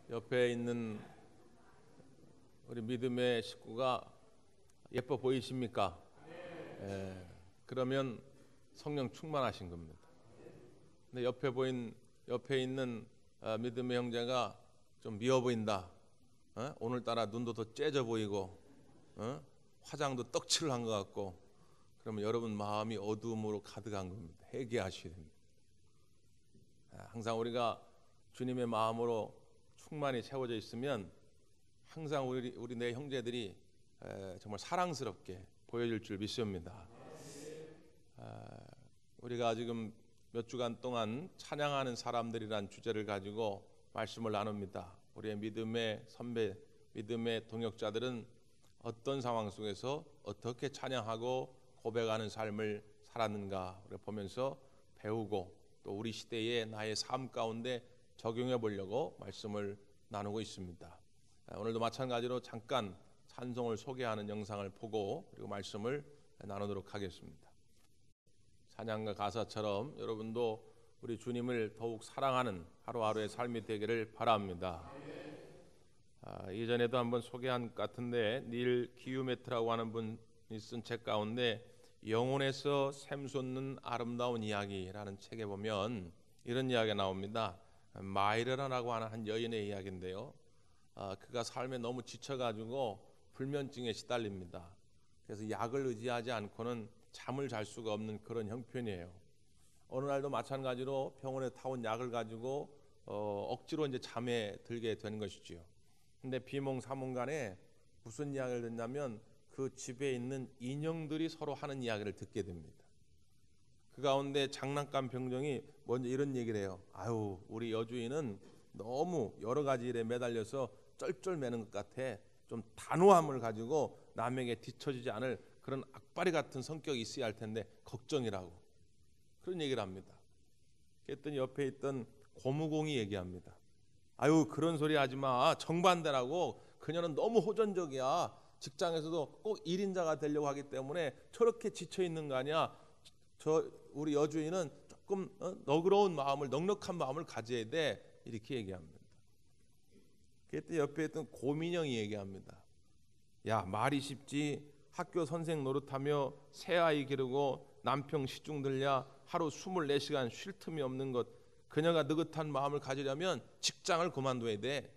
옆에 있는 우리 믿음의 식구가 예뻐 보이십니까? 그러면 성령 충만하신 겁니다. 근데 옆에 있는 믿음의 형제가 좀 미워 보인다. 오늘따라 눈도 더 째져 보이고 화장도 떡칠을 한 것 같고, 그러면 여러분 마음이 어두움으로 가득한 겁니다. 회개하셔야 됩니다. 항상 우리가 주님의 마음으로 충만히 채워져 있으면 항상 우리 내 형제들이 정말 사랑스럽게 보여질 줄 믿습니다. 우리가 지금 몇 주간 동안 찬양하는 사람들이란 주제를 가지고 말씀을 나눕니다. 우리의 믿음의 선배, 믿음의 동역자들은 어떤 상황 속에서 어떻게 찬양하고 고백하는 삶을 살았는가 우리가 보면서 배우고, 또 우리 시대의 나의 삶 가운데 적용해 보려고 말씀을 나누고 있습니다. 오늘도 마찬가지로 잠깐 찬송을 소개하는 영상을 보고 그리고 말씀을 나누도록 하겠습니다. 찬양가 가사처럼 여러분도 우리 주님을 더욱 사랑하는 하루하루의 삶이 되기를 바랍니다. 이전에도 한번 소개한 것 같은데, 닐 기유메트라고 하는 분이 쓴 책 가운데 영혼에서 샘솟는 아름다운 이야기라는 책에 보면 이런 이야기가 나옵니다. 마이르라라고 하는 한 여인의 이야기인데요. 그가 삶에 너무 지쳐가지고 불면증에 시달립니다. 그래서 약을 의지하지 않고는 잠을 잘 수가 없는 그런 형편이에요. 어느 날도 마찬가지로 병원에 타온 약을 가지고 억지로 이제 잠에 들게 되는 것이지요. 근데 비몽사몽간에 무슨 이야기를 듣냐면 그 집에 있는 인형들이 서로 하는 이야기를 듣게 됩니다. 그 가운데 장난감 병정이 먼저 이런 얘기를 해요. 아유, 우리 여주인은 너무 여러 가지 일에 매달려서 쩔쩔매는 것 같아. 좀 단호함을 가지고 남에게 뒤처지지 않을 그런 악바리 같은 성격이 있어야 할 텐데 걱정이라고, 그런 얘기를 합니다. 그랬더니 옆에 있던 고무공이 얘기합니다. 아유, 그런 소리 하지 마. 정반대라고. 그녀는 너무 호전적이야. 직장에서도 꼭 1인자가 되려고 하기 때문에 저렇게 지쳐 있는 거 아니야. 우리 여주인은 조금 너그러운 마음을, 넉넉한 마음을 가져야 돼. 이렇게 얘기합니다. 그때 옆에 있던 고민영이 얘기합니다. 야, 말이 쉽지. 학교 선생 노릇하며 새아이 기르고 남편 시중 들랴 하루 24시간 쉴 틈이 없는 것. 그녀가 느긋한 마음을 가지려면 직장을 그만둬야 돼.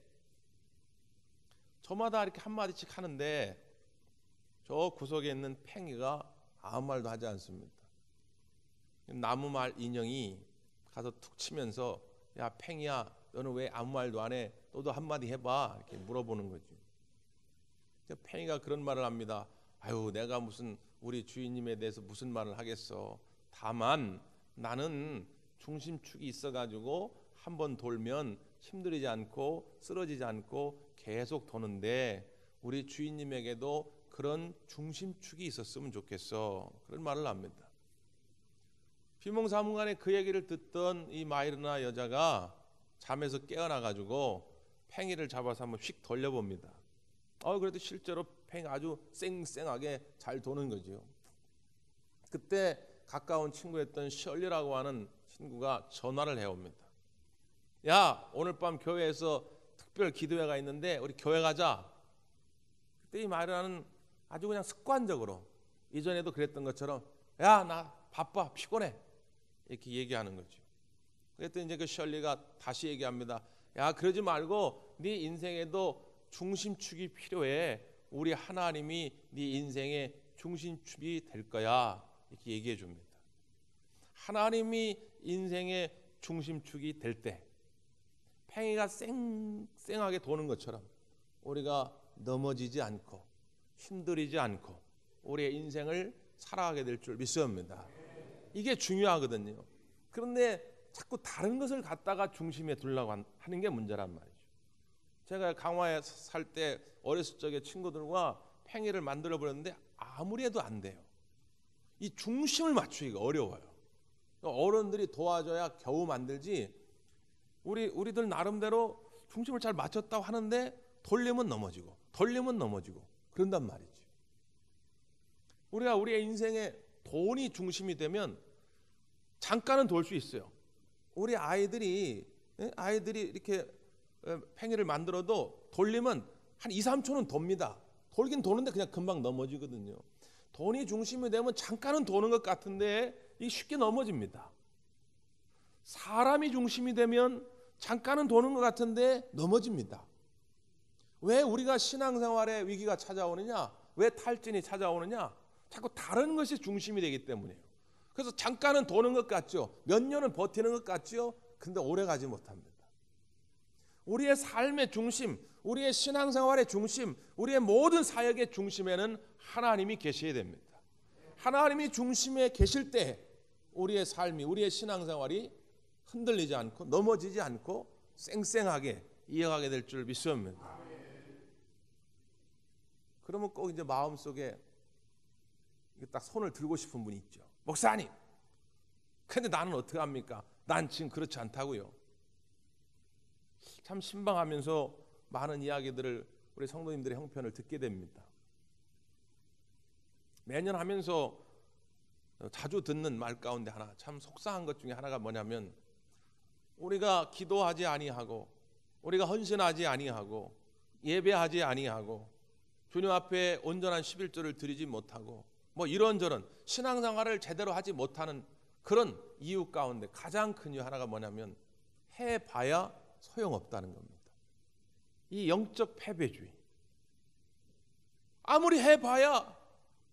저마다 이렇게 한마디씩 하는데 저 구석에 있는 팽이가 아무 말도 하지 않습니다. 나무말 인형이 가서 툭 치면서 야, 팽이야, 너는 왜 아무 말도 안 해? 너도 한마디 해봐. 이렇게 물어보는 거죠. 팽이가 그런 말을 합니다. 아유, 내가 무슨 우리 주인님에 대해서 무슨 말을 하겠어. 다만 나는 중심축이 있어가지고 한번 돌면 힘들이지 않고 쓰러지지 않고 계속 도는데 우리 주인님에게도 그런 중심축이 있었으면 좋겠어. 그런 말을 합니다. 비몽사몽간에 그 얘기를 듣던 이 마이르나 여자가 잠에서 깨어나가지고 팽이를 잡아서 한번 휙 돌려봅니다. 그래도 실제로 팽이 아주 쌩쌩하게 잘 도는 거죠. 그때 가까운 친구였던 셜리라고 하는 친구가 전화를 해옵니다. 야, 오늘 밤 교회에서 특별 기도회가 있는데 우리 교회 가자. 그때 이 마이르나는 아주 그냥 습관적으로 이전에도 그랬던 것처럼 야, 나 바빠, 피곤해, 이렇게 얘기하는 거죠. 그랬더니 이제 그 셜리가 다시 얘기합니다. 야, 그러지 말고 네 인생에도 중심축이 필요해. 우리 하나님이 네 인생의 중심축이 될 거야. 이렇게 얘기해 줍니다. 하나님이 인생의 중심축이 될 때 팽이가 쌩쌩하게 도는 것처럼 우리가 넘어지지 않고 힘들이지 않고 우리의 인생을 살아가게 될 줄 믿습니다. 이게 중요하거든요. 그런데 자꾸 다른 것을 갖다가 중심에 두려고 하는 게 문제란 말이죠. 제가 강화에 살 때 어렸을 적에 친구들과 팽이를 만들어 보렸는데 아무리 해도 안 돼요. 이 중심을 맞추기가 어려워요. 어른들이 도와줘야 겨우 만들지, 우리들 나름대로 중심을 잘 맞췄다고 하는데 돌리면 넘어지고 그런단 말이죠. 우리가 우리의 인생에 돈이 중심이 되면 잠깐은 돌 수 있어요. 우리 아이들이 이렇게 팽이를 만들어도 돌리면 한 2, 3초는 돕니다. 돌긴 도는데 그냥 금방 넘어지거든요. 돈이 중심이 되면 잠깐은 도는 것 같은데 이게 쉽게 넘어집니다. 사람이 중심이 되면 잠깐은 도는 것 같은데 넘어집니다. 왜 우리가 신앙생활에 위기가 찾아오느냐? 왜 탈진이 찾아오느냐? 자꾸 다른 것이 중심이 되기 때문이에요. 그래서 잠깐은 도는 것 같죠. 몇 년은 버티는 것 같죠. 근데 오래 가지 못합니다. 우리의 삶의 중심, 우리의 신앙생활의 중심, 우리의 모든 사역의 중심에는 하나님이 계셔야 됩니다. 하나님이 중심에 계실 때 우리의 삶이, 우리의 신앙생활이 흔들리지 않고 넘어지지 않고 쌩쌩하게 이어가게 될 줄 믿습니다. 그러면 꼭 이제 마음속에 딱 손을 들고 싶은 분이 있죠. 목사님, 근데 나는 어떻게 합니까? 난 지금 그렇지 않다고요. 참 신방하면서 많은 이야기들을 우리 성도님들의 형편을 듣게 됩니다. 매년 하면서 자주 듣는 말 가운데 하나, 참 속상한 것 중에 하나가 뭐냐면, 우리가 기도하지 아니하고, 우리가 헌신하지 아니하고, 예배하지 아니하고, 주님 앞에 온전한 11조를 드리지 못하고, 뭐 이런저런 신앙생활을 제대로 하지 못하는 그런 이유 가운데 가장 큰 이유 하나가 뭐냐면, 해봐야 소용없다는 겁니다. 이 영적 패배주의. 아무리 해봐야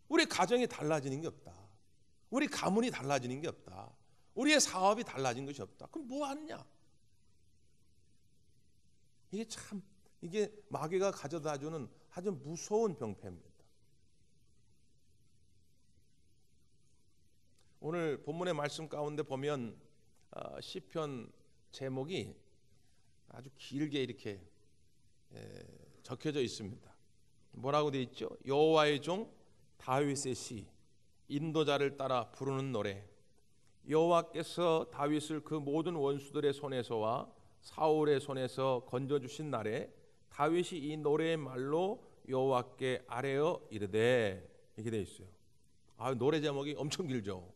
우리 가정이 달라지는 게 없다. 우리 가문이 달라지는 게 없다. 우리의 사업이 달라진 것이 없다. 그럼 뭐 하느냐? 이게 마귀가 가져다주는 아주 무서운 병폐입니다. 오늘 본문의 말씀 가운데 보면 시편 제목이 아주 길게 이렇게 적혀져 있습니다. 뭐라고 되어 있죠? 여호와의 종 다윗의 시, 인도자를 따라 부르는 노래. 여호와께서 다윗을 그 모든 원수들의 손에서와 사울의 손에서 건져주신 날에 다윗이 이 노래의 말로 여호와께 아뢰어 이르되, 이렇게 되어 있어요. 노래 제목이 엄청 길죠.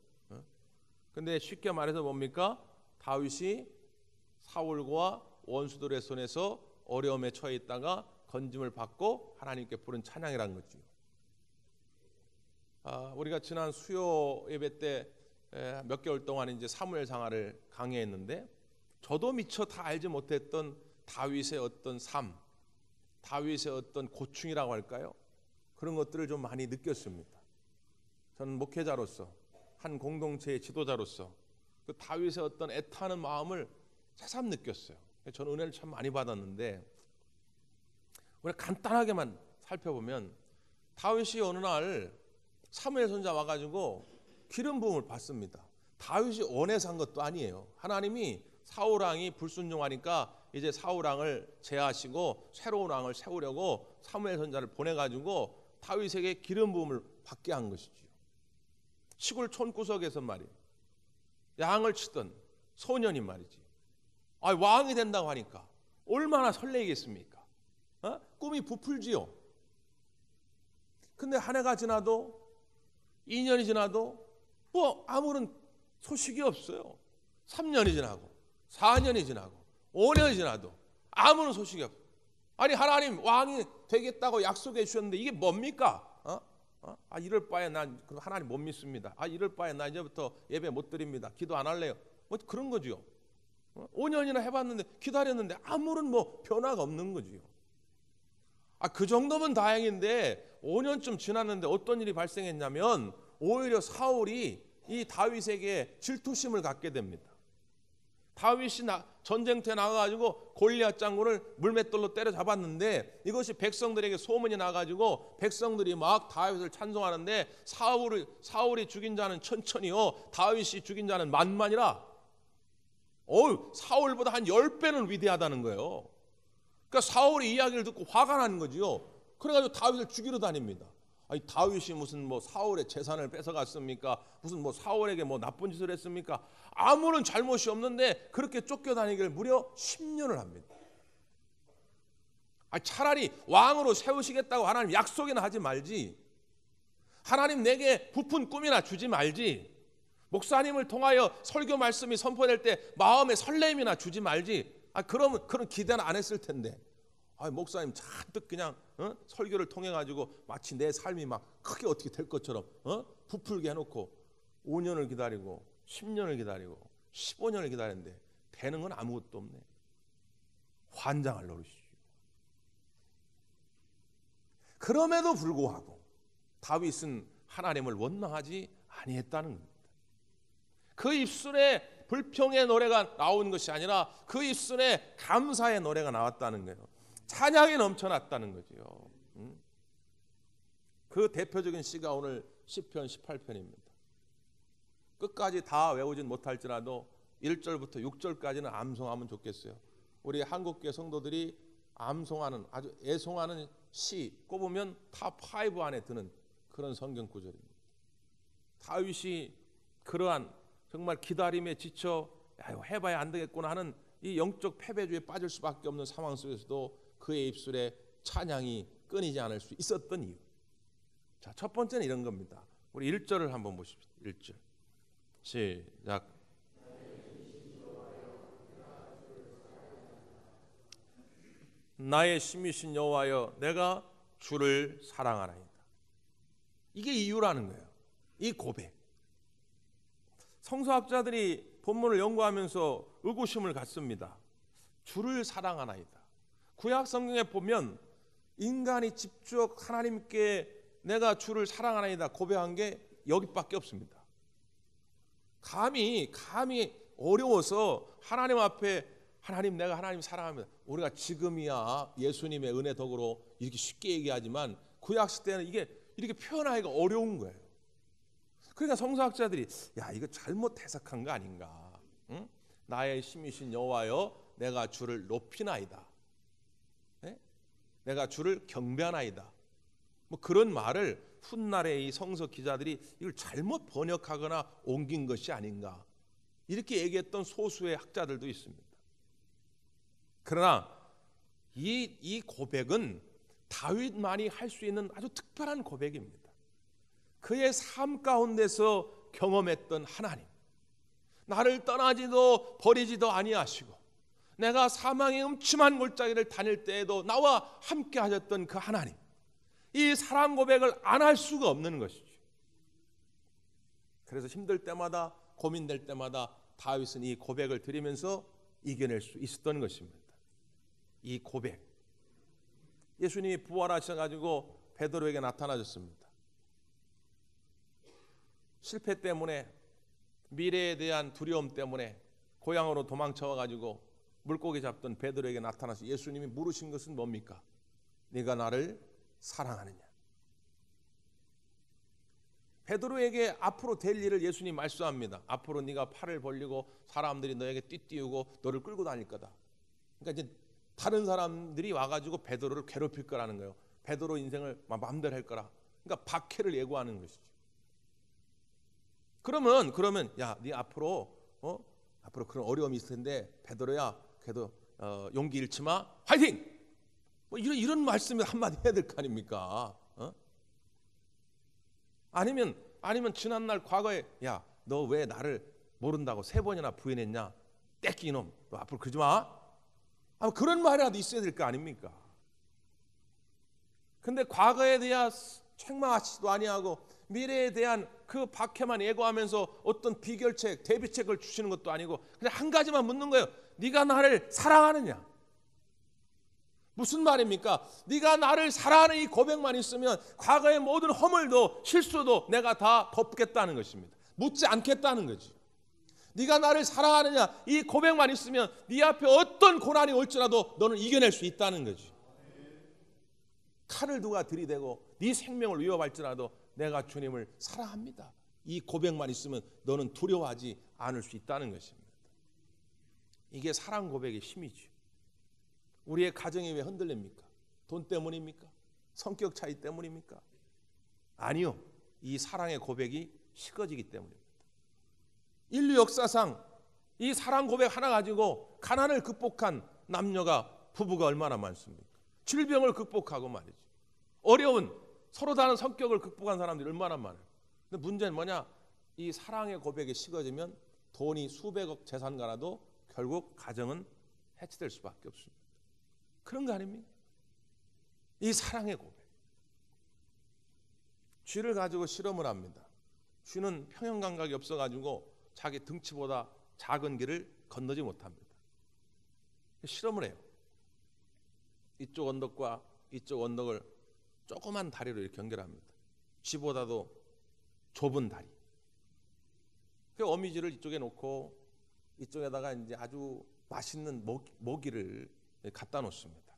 근데 쉽게 말해서 뭡니까? 다윗이 사울과 원수들의 손에서 어려움에 처해 있다가 건짐을 받고 하나님께 부른 찬양이라는 거죠. 우리가 지난 수요 예배 때 몇 개월 동안 이제 사무엘상하를 강의했는데, 저도 미처 다 알지 못했던 다윗의 어떤 삶, 다윗의 어떤 고충이라고 할까요? 그런 것들을 좀 많이 느꼈습니다. 저는 목회자로서, 한 공동체의 지도자로서 그 다윗의 어떤 애타는 마음을 새삼 느꼈어요. 저는 은혜를 참 많이 받았는데, 우리가 간단하게만 살펴보면 다윗이 어느 날 사무엘 선지자 와가지고 기름 부음을 받습니다. 다윗이 원해서 한 것도 아니에요. 하나님이 사울 왕이 불순종하니까 이제 사울 왕을 제하시고 새로운 왕을 세우려고 사무엘 선지자를 보내가지고 다윗에게 기름 부음을 받게 한 것이죠. 시골 촌구석에서 말이에요. 양을 치던 소년이 말이지. 왕이 된다고 하니까 얼마나 설레겠습니까? 꿈이 부풀지요. 근데 한 해가 지나도 2년이 지나도 뭐 아무런 소식이 없어요. 3년이 지나고 4년이 지나고 5년이 지나도 아무런 소식이 없어요. 아니, 하나님 왕이 되겠다고 약속해 주셨는데 이게 뭡니까? 이럴 바에 난 하나님 못 믿습니다. 이럴 바에 나 이제부터 예배 못 드립니다. 기도 안 할래요. 뭐 그런 거죠. 5년이나 해봤는데 기다렸는데 아무런 뭐 변화가 없는 거지요. 그 정도면 다행인데 5년쯤 지났는데 어떤 일이 발생했냐면, 오히려 사울이 이 다윗에게 질투심을 갖게 됩니다. 다윗이 전쟁터에 나가가지고 골리앗 장군을 물맷돌로 때려잡았는데, 이것이 백성들에게 소문이 나가지고 백성들이 막 다윗을 찬송하는데, 사울이 죽인 자는 천천히요, 다윗이 죽인 자는 만만이라. 사울보다 한 10배는 위대하다는 거예요. 그러니까 사울이 이야기를 듣고 화가 나는 거지요. 그래가지고 다윗을 죽이러 다닙니다. 다윗이 무슨 뭐 사울의 재산을 뺏어갔습니까? 무슨 뭐 사울에게 뭐 나쁜 짓을 했습니까? 아무런 잘못이 없는데 그렇게 쫓겨다니기를 무려 10년을 합니다. 차라리 왕으로 세우시겠다고 하나님 약속이나 하지 말지, 하나님 내게 부푼 꿈이나 주지 말지, 목사님을 통하여 설교 말씀이 선포될 때 마음의 설렘이나 주지 말지, 그러면 그런 기대는 안 했을 텐데. 목사님 잔뜩 그냥 설교를 통해 가지고 마치 내 삶이 막 크게 어떻게 될 것처럼 부풀게 해놓고 5년을 기다리고 10년을 기다리고 15년을 기다렸는데 되는 건 아무것도 없네. 환장할 노릇이죠. 그럼에도 불구하고 다윗은 하나님을 원망하지 아니했다는 겁니다. 그 입술에 불평의 노래가 나온 것이 아니라 그 입술에 감사의 노래가 나왔다는 거예요. 찬양이 넘쳐났다는 거죠. 그 대표적인 시가 오늘 시편 18편입니다. 끝까지 다 외우진 못할지라도 1절부터 6절까지는 암송하면 좋겠어요. 우리 한국교회 성도들이 암송하는, 아주 애송하는 시 꼽으면 탑5 안에 드는 그런 성경 구절입니다. 다윗이 그러한 정말 기다림에 지쳐 해봐야 안 되겠구나 하는 이 영적 패배주에 빠질 수밖에 없는 상황 속에서도 그의 입술에 찬양이 끊이지 않을 수 있었던 이유. 자, 첫 번째는 이런 겁니다. 우리 1절을 한번 보십시오. 1절 시작. 나의 힘이신 여호와여 내가 주를 사랑하나이다. 이게 이유라는 거예요. 이 고백. 성서학자들이 본문을 연구하면서 의구심을 갖습니다. 주를 사랑하나이다. 구약 성경에 보면 인간이 직접 하나님께 내가 주를 사랑하나이다 고백한 게 여기밖에 없습니다. 감히 어려워서 하나님 앞에 하나님 내가 하나님 사랑합니다. 우리가 지금이야 예수님의 은혜 덕으로 이렇게 쉽게 얘기하지만 구약 시대는 이게 이렇게 표현하기가 어려운 거예요. 그러니까 성서학자들이 이거 잘못 해석한 거 아닌가? 응? 나의 힘이신 여호와여 내가 주를 높이나이다. 네? 내가 주를 경배하나이다. 뭐 그런 말을 훗날에 이 성서 기자들이 이걸 잘못 번역하거나 옮긴 것이 아닌가 이렇게 얘기했던 소수의 학자들도 있습니다. 그러나 이 고백은 다윗만이 할 수 있는 아주 특별한 고백입니다. 그의 삶 가운데서 경험했던 하나님, 나를 떠나지도 버리지도 아니하시고 내가 사망의 음침한 골짜기를 다닐 때에도 나와 함께 하셨던 그 하나님, 이 사랑 고백을 안 할 수가 없는 것이죠. 그래서 힘들 때마다 고민될 때마다 다윗은 이 고백을 드리면서 이겨낼 수 있었던 것입니다. 이 고백, 예수님이 부활하셔가지고 베드로에게 나타나셨습니다. 실패 때문에, 미래에 대한 두려움 때문에 고향으로 도망쳐가지고 물고기 잡던 베드로에게 나타나서 예수님이 물으신 것은 뭡니까? 네가 나를 사랑하느냐? 베드로에게 앞으로 될 일을 예수님이 말씀합니다. 앞으로 네가 팔을 벌리고 사람들이 너에게 띠띠우고 너를 끌고 다닐 거다. 그러니까 이제 다른 사람들이 와가지고 베드로를 괴롭힐 거라는 거예요. 베드로 인생을 마음대로 할 거라. 그러니까 박해를 예고하는 것이죠. 그러면 야, 네 앞으로 그런 어려움이 있을 텐데 베드로야, 그래도 용기 잃지 마, 화이팅! 뭐 이런 말씀을 한마디 해야 될 거 아닙니까? 아니면 지난날 과거에 야, 너 왜 나를 모른다고 3번이나 부인했냐? 떼끼 이놈, 너 앞으로 그러지 마. 그런 말이라도 있어야 될 거 아닙니까? 근데 과거에 대한 책망하시지도 아니하고 미래에 대한 그 박해만 예고하면서 어떤 비결책, 대비책을 주시는 것도 아니고 그냥 한 가지만 묻는 거예요. 네가 나를 사랑하느냐? 무슨 말입니까? 네가 나를 사랑하는 이 고백만 있으면 과거의 모든 허물도 실수도 내가 다 덮겠다는 것입니다. 묻지 않겠다는 거지. 네가 나를 사랑하느냐? 이 고백만 있으면 네 앞에 어떤 고난이 올지라도 너는 이겨낼 수 있다는 거지. 칼을 누가 들이대고 네 생명을 위협할지라도 내가 주님을 사랑합니다. 이 고백만 있으면 너는 두려워하지 않을 수 있다는 것입니다. 이게 사랑 고백의 힘이죠. 우리의 가정이 왜 흔들립니까? 돈 때문입니까? 성격 차이 때문입니까? 아니요. 이 사랑의 고백이 식어지기 때문입니다. 인류 역사상 이 사랑 고백 하나 가지고 가난을 극복한 부부가 얼마나 많습니까? 질병을 극복하고 말이죠. 어려운 서로 다른 성격을 극복한 사람들이 얼마나 많아요. 근데 문제는 뭐냐? 이 사랑의 고백이 식어지면 돈이 수백억 재산가라도 결국 가정은 해체될 수밖에 없습니다. 그런 거 아닙니까? 이 사랑의 고백. 쥐를 가지고 실험을 합니다. 쥐는 평형 감각이 없어가지고 자기 등치보다 작은 길을 건너지 못합니다. 실험을 해요. 이쪽 언덕과 이쪽 언덕을 조그만 다리로 이렇게 연결합니다. 쥐보다도 좁은 다리. 그 어미쥐를 이쪽에 놓고 이쪽에다가 이제 아주 맛있는 먹이를 갖다 놓습니다.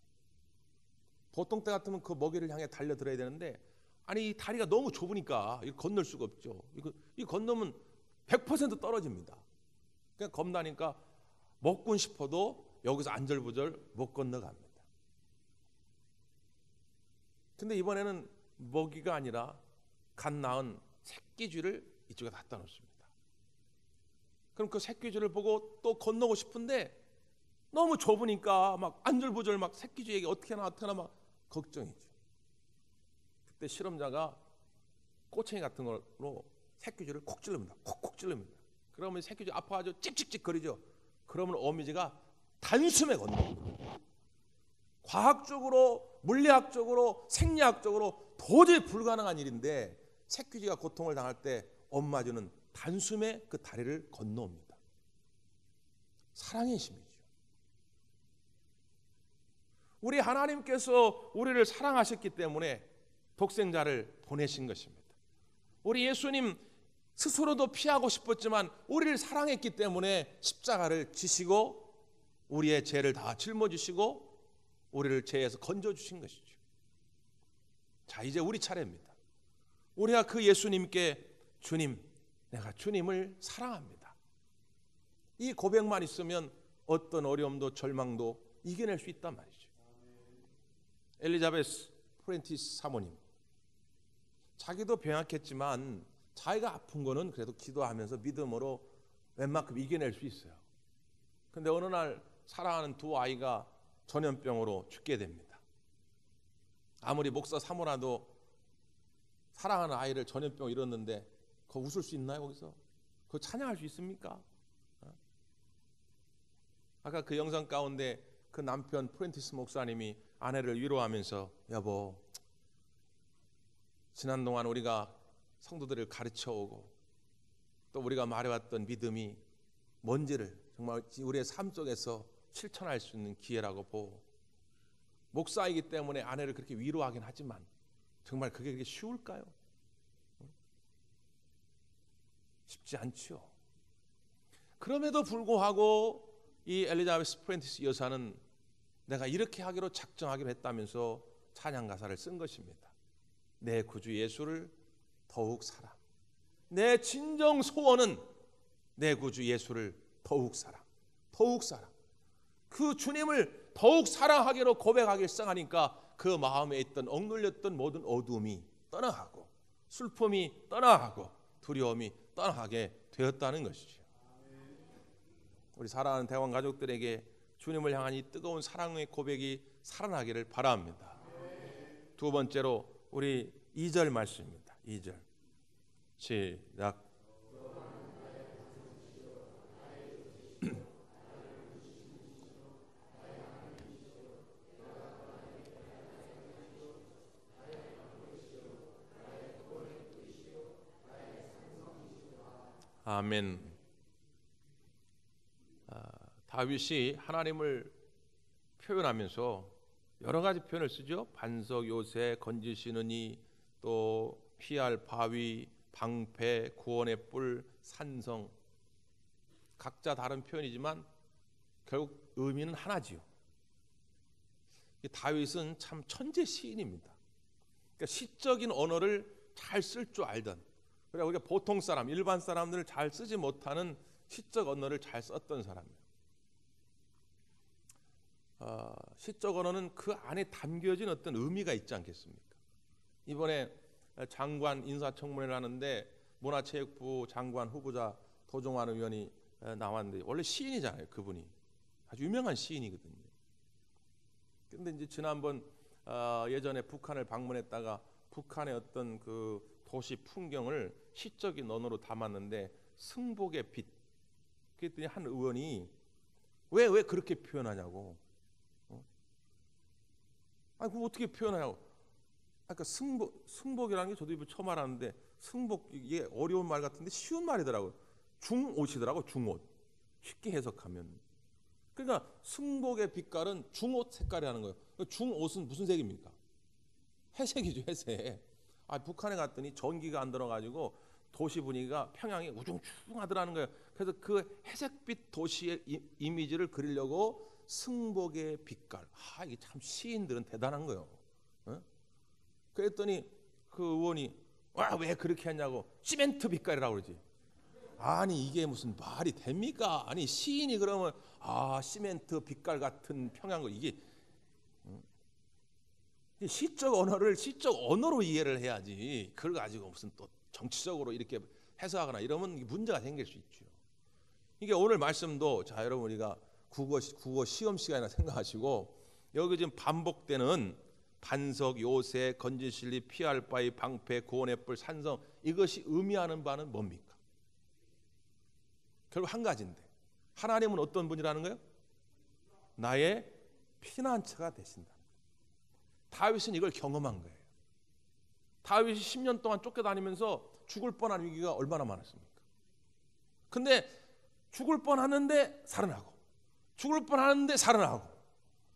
보통 때 같으면 그 먹이를 향해 달려들어야 되는데, 아니 이 다리가 너무 좁으니까 이거 건널 수가 없죠. 이거 건너면 100% 떨어집니다. 그냥 겁나니까 먹고 싶어도 여기서 안절부절 못 건너갑니다. 근데 이번에는 먹이가 아니라 갓 낳은 새끼쥐를 이쪽에 갖다 놓습니다. 그럼 그 새끼쥐를 보고 또 건너고 싶은데 너무 좁으니까 막 안절부절 막 새끼쥐에게 어떻게 하나 막 걱정이죠. 그때 실험자가 꼬챙이 같은 걸로 새끼쥐를 콕 찔릅니다. 콕콕 찔릅니다. 그러면 새끼쥐 아파가지고 찝찝찝 거리죠. 그러면 어미쥐가 단숨에 건너옵니다. 과학적으로, 물리학적으로, 생리학적으로 도저히 불가능한 일인데 새끼쥐가 고통을 당할 때 엄마쥐는 단숨에 그 다리를 건너옵니다. 사랑의 힘이죠. 우리 하나님께서 우리를 사랑하셨기 때문에 독생자를 보내신 것입니다. 우리 예수님 스스로도 피하고 싶었지만 우리를 사랑했기 때문에 십자가를 지시고 우리의 죄를 다 짊어지시고 우리를 죄에서 건져주신 것이죠. 자, 이제 우리 차례입니다. 우리가 그 예수님께 주님, 내가 주님을 사랑합니다. 이 고백만 있으면 어떤 어려움도 절망도 이겨낼 수 있단 말이죠. 엘리자베스 프렌티스 사모님, 자기도 병약했지만 자기가 아픈 거는 그래도 기도하면서 믿음으로 웬만큼 이겨낼 수 있어요. 근데 어느 날 사랑하는 두 아이가 전염병으로 죽게 됩니다. 아무리 목사 사모라도 사랑하는 아이를 전염병 잃었는데 그거 웃을 수 있나요? 거기서 그거 찬양할 수 있습니까? 아까 그 영상 가운데 그 남편 프렌티스 목사님이 아내를 위로하면서, 여보, 지난 동안 우리가 성도들을 가르쳐오고 또 우리가 말해왔던 믿음이 뭔지를 정말 우리의 삶 속에서 실천할 수 있는 기회라고 보고, 목사이기 때문에 아내를 그렇게 위로하긴 하지만 정말 그게 그렇게 쉬울까요? 쉽지 않죠. 그럼에도 불구하고 이 엘리자베스 프렌티스 여사는 내가 이렇게 하기로 작정하기로 했다면서 찬양 가사를 쓴 것입니다. 내 구주 예수를 더욱 사랑. 내 진정 소원은 내 구주 예수를 더욱 사랑. 더욱 사랑. 그 주님을 더욱 사랑하기로 고백하기 시작하니까 그 마음에 있던 억눌렸던 모든 어두움이 떠나가고 슬픔이 떠나가고 두려움이 떠나가게 되었다는 것이죠. 우리 사랑하는 대원 가족들에게 주님을 향한 이 뜨거운 사랑의 고백이 살아나기를 바랍니다. 두 번째로 우리 2절 말씀입니다. 2절 시작. 아멘. 다윗이 하나님을 표현하면서 여러 가지 표현을 쓰죠. 반석, 요새, 건지시는 이, 또 피할 바위, 방패, 구원의 뿔, 산성. 각자 다른 표현이지만 결국 의미는 하나지요. 다윗은 참 천재 시인입니다. 그러니까 시적인 언어를 잘 쓸 줄 알던, 그러니까 우리가 보통 사람, 일반 사람들을 잘 쓰지 못하는 시적 언어를 잘 썼던 사람이에요. 시적 언어는 그 안에 담겨진 어떤 의미가 있지 않겠습니까? 이번에 장관 인사청문회를 하는데 문화체육부 장관 후보자 도종환 의원이 나왔는데 원래 시인이잖아요. 그분이 아주 유명한 시인이거든요. 그런데 이제 지난번 예전에 북한을 방문했다가 북한의 어떤 그 도시 풍경을 시적인 언어로 담았는데 승복의 빛. 그랬더니 한 의원이 왜 그렇게 표현하냐고. 아니 그거 어떻게 표현하냐고. 아까 승복이라는 게 저도 이번 처음 알았는데 승복 이게 어려운 말 같은데 쉬운 말이더라고요. 중옷이더라고. 중옷. 쉽게 해석하면. 그러니까 승복의 빛깔은 중옷 색깔이라는 거예요. 중옷은 무슨 색입니까? 회색이죠, 회색. 북한에 갔더니 전기가 안 들어가지고 도시 분위기가 평양이 우중충하더라는 거예요. 그래서 그 회색빛 도시의 이미지를 그리려고 승복의 빛깔. 이게 참 시인들은 대단한 거예요. 그랬더니 그 의원이 왜 그렇게 했냐고. 시멘트 빛깔이라고 그러지. 아니 이게 무슨 말이 됩니까? 아니 시인이 그러면 시멘트 빛깔 같은 평양거 이게 시적 언어로 이해를 해야지. 그걸 가지고 무슨 또 정치적으로 이렇게 해석하거나 이러면 문제가 생길 수 있죠. 이게 오늘 말씀도 자 여러분 우리가 국어 시험 시간이나 생각하시고 여기 지금 반복되는 반석, 요새, 건진실리, 피알바이, 방패, 구원의 뿔, 산성 이것이 의미하는 바는 뭡니까? 결국 한 가지인데 하나님은 어떤 분이라는 거예요? 나의 피난처가 되신다. 다윗은 이걸 경험한 거예요. 다윗이 10년 동안 쫓겨다니면서 죽을 뻔한 위기가 얼마나 많았습니까? 근데 죽을 뻔하는데 살아나고 죽을 뻔하는데 살아나고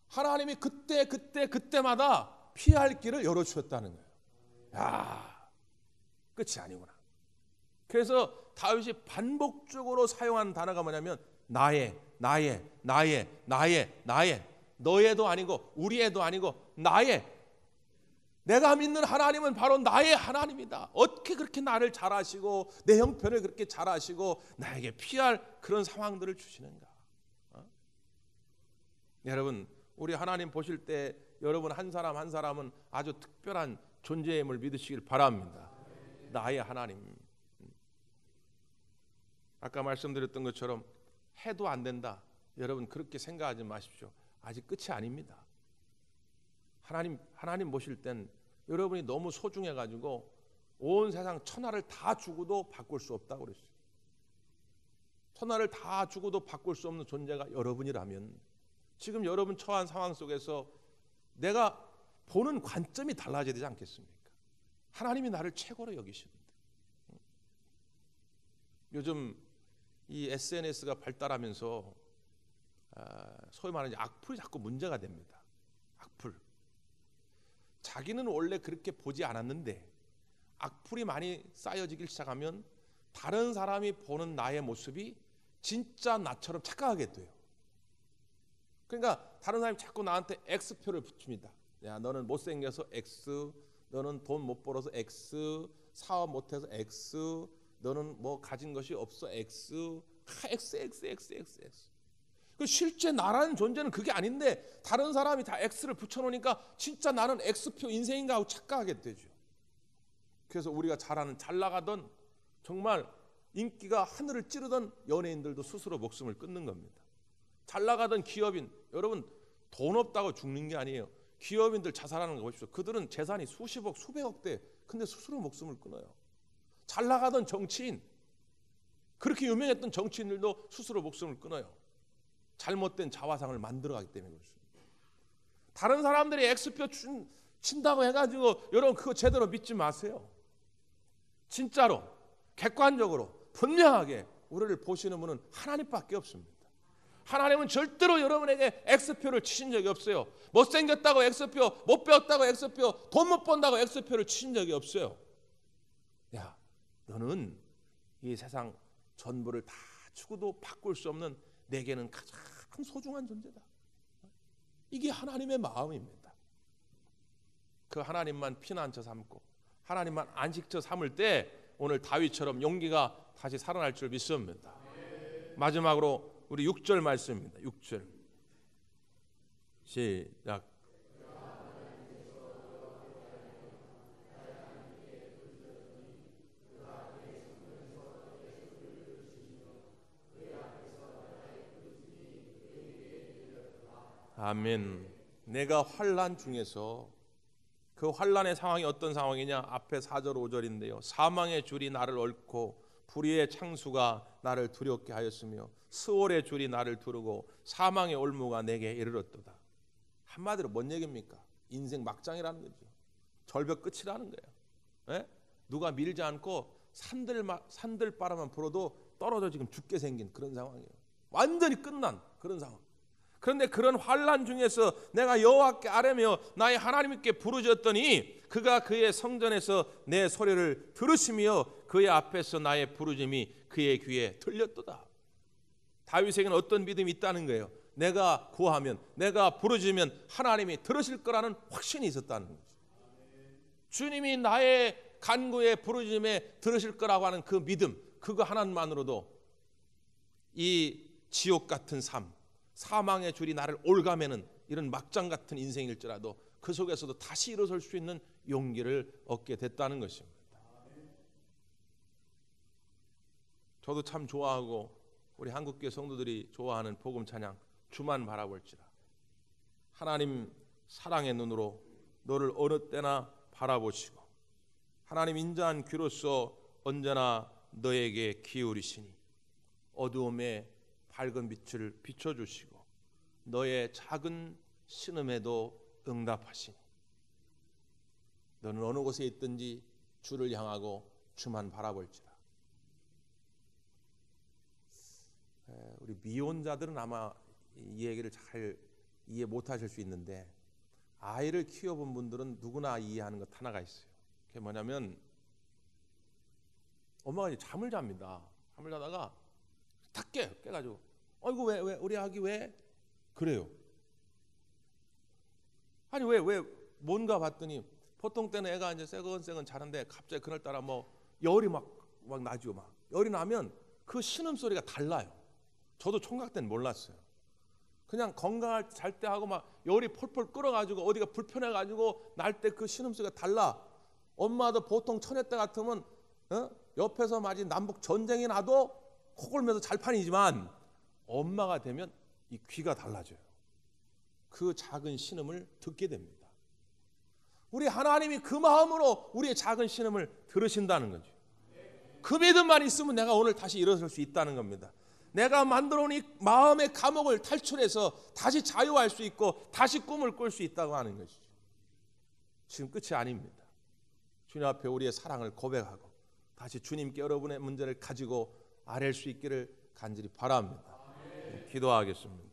하나님이 그때마다 피할 길을 열어주셨다는 거예요. 끝이 아니구나. 그래서 다윗이 반복적으로 사용한 단어가 뭐냐면 나의 너의도 아니고 우리의도 아니고 나의. 내가 믿는 하나님은 바로 나의 하나님이다. 어떻게 그렇게 나를 잘 아시고 내 형편을 그렇게 잘 아시고 나에게 피할 그런 상황들을 주시는가. 여러분 우리 하나님 보실 때 여러분 한 사람 한 사람은 아주 특별한 존재임을 믿으시길 바랍니다. 나의 하나님. 아까 말씀드렸던 것처럼 해도 안 된다. 여러분 그렇게 생각하지 마십시오. 아직 끝이 아닙니다. 하나님 보실 땐 여러분이 너무 소중해가지고 온 세상 천하를 다 주고도 바꿀 수 없다고 그랬어요. 천하를 다 주고도 바꿀 수 없는 존재가 여러분이라면 지금 여러분 처한 상황 속에서 내가 보는 관점이 달라져야 되지 않겠습니까? 하나님이 나를 최고로 여기시는데. 요즘 이 SNS가 발달하면서 소위 말하는 악플이 자꾸 문제가 됩니다. 악플. 자기는 원래 그렇게 보지 않았는데 악플이 많이 쌓여지기 시작하면 다른 사람이 보는 나의 모습이 진짜 나처럼 착각하게 돼요. 그러니까 다른 사람이 자꾸 나한테 X표를 붙입니다. 야, 너는 못생겨서 X, 너는 돈 못 벌어서 X, 사업 못해서 X, 너는 뭐 가진 것이 없어 X, X. 실제 나라는 존재는 그게 아닌데 다른 사람이 다 X를 붙여놓으니까 진짜 나는 X표 인생인가 하고 착각하게 되죠. 그래서 우리가 잘 나가던 정말 인기가 하늘을 찌르던 연예인들도 스스로 목숨을 끊는 겁니다. 잘 나가던 기업인, 여러분 돈 없다고 죽는 게 아니에요. 기업인들 자살하는 거 보십시오. 그들은 재산이 수십억 수백억 대, 근데 스스로 목숨을 끊어요. 잘 나가던 정치인, 그렇게 유명했던 정치인들도 스스로 목숨을 끊어요. 잘못된 자화상을 만들어가기 때문에 그렇습니다. 다른 사람들이 X표 친다고 해가지고 여러분 그거 제대로 믿지 마세요. 진짜로 객관적으로 분명하게 우리를 보시는 분은 하나님밖에 없습니다. 하나님은 절대로 여러분에게 X표를 치신 적이 없어요. 못생겼다고 X표, 못 배웠다고 X표, 돈 못 번다고 X표를 치신 적이 없어요. 야, 너는 이 세상 전부를 다 주고도 바꿀 수 없는 내게는 가장 소중한 존재다. 이게 하나님의 마음입니다. 그 하나님만 피난처 삼고 하나님만 안식처 삼을 때 오늘 다윗처럼 용기가 다시 살아날 줄 믿습니다. 마지막으로 우리 6절 말씀입니다. 6절 시작. 아멘. 내가 환난 중에서 그 환난의 상황이 어떤 상황이냐? 앞에 4절 5절인데요. 사망의 줄이 나를 얽고 불의의 창수가 나를 두렵게 하였으며 스월의 줄이 나를 두르고 사망의 올무가 내게 이르렀도다. 한마디로 뭔 얘기입니까? 인생 막장이라는 거죠. 절벽 끝이라는 거예요. 예? 누가 밀지 않고 산들바람만 불어도 떨어져 지금 죽게 생긴 그런 상황이에요. 완전히 끝난 그런 상황. 그런데 그런 환난 중에서 내가 여호와께 아뢰며 나의 하나님께 부르짖었더니 그가 그의 성전에서 내 소리를 들으시며 그의 앞에서 나의 부르짖음이 그의 귀에 들렸도다. 다윗에게는 어떤 믿음이 있다는 거예요? 내가 구하면, 내가 부르짖으면 하나님이 들으실 거라는 확신이 있었다는 거죠. 주님이 나의 간구에 부르짖음에 들으실 거라고 하는 그 믿음, 그거 하나만으로도 이 지옥 같은 삶, 사망의 줄이 나를 올가매는 이런 막장 같은 인생일지라도 그 속에서도 다시 일어설 수 있는 용기를 얻게 됐다는 것입니다. 저도 참 좋아하고 우리 한국교회 성도들이 좋아하는 복음 찬양 주만 바라볼지라. 하나님 사랑의 눈으로 너를 어느 때나 바라보시고 하나님 인자한 귀로서 언제나 너에게 기울이시니 어두움에 밝은 빛을 비춰주시고 너의 작은 신음에도 응답하시니 너는 어느 곳에 있든지 주를 향하고 주만 바라볼지라. 우리 미혼자들은 아마 이 얘기를 잘 이해 못하실 수 있는데 아이를 키워본 분들은 누구나 이해하는 것 하나가 있어요. 그게 뭐냐면 엄마가 이제 잠을 잡니다. 잠을 자다가 탁 깨가지고 아이고 왜 우리 아기 왜 그래요? 아니 왜 뭔가 봤더니 보통 때는 애가 이제 새근새근 자는데 갑자기 그날따라 뭐 열이 막 나죠. 막 열이 나면 그 신음소리가 달라요. 저도 총각 때는 몰랐어요. 그냥 건강할 때 잘 때 하고 막 열이 폴폴 끓어가지고 어디가 불편해가지고 날 때 그 신음소리가 달라. 엄마도 보통 처녀 때 같으면 옆에서 마치 남북 전쟁이 나도 코 골면서 잘판이지만 엄마가 되면 이 귀가 달라져요. 그 작은 신음을 듣게 됩니다. 우리 하나님이 그 마음으로 우리의 작은 신음을 들으신다는 거죠. 그 믿음만 있으면 내가 오늘 다시 일어설 수 있다는 겁니다. 내가 만들어 놓은 이 마음의 감옥을 탈출해서 다시 자유할 수 있고 다시 꿈을 꿀 수 있다고 하는 것이죠. 지금 끝이 아닙니다. 주님 앞에 우리의 사랑을 고백하고 다시 주님께 여러분의 문제를 가지고 아뢰 수 있기를 간절히 바랍니다. 기도하겠습니다.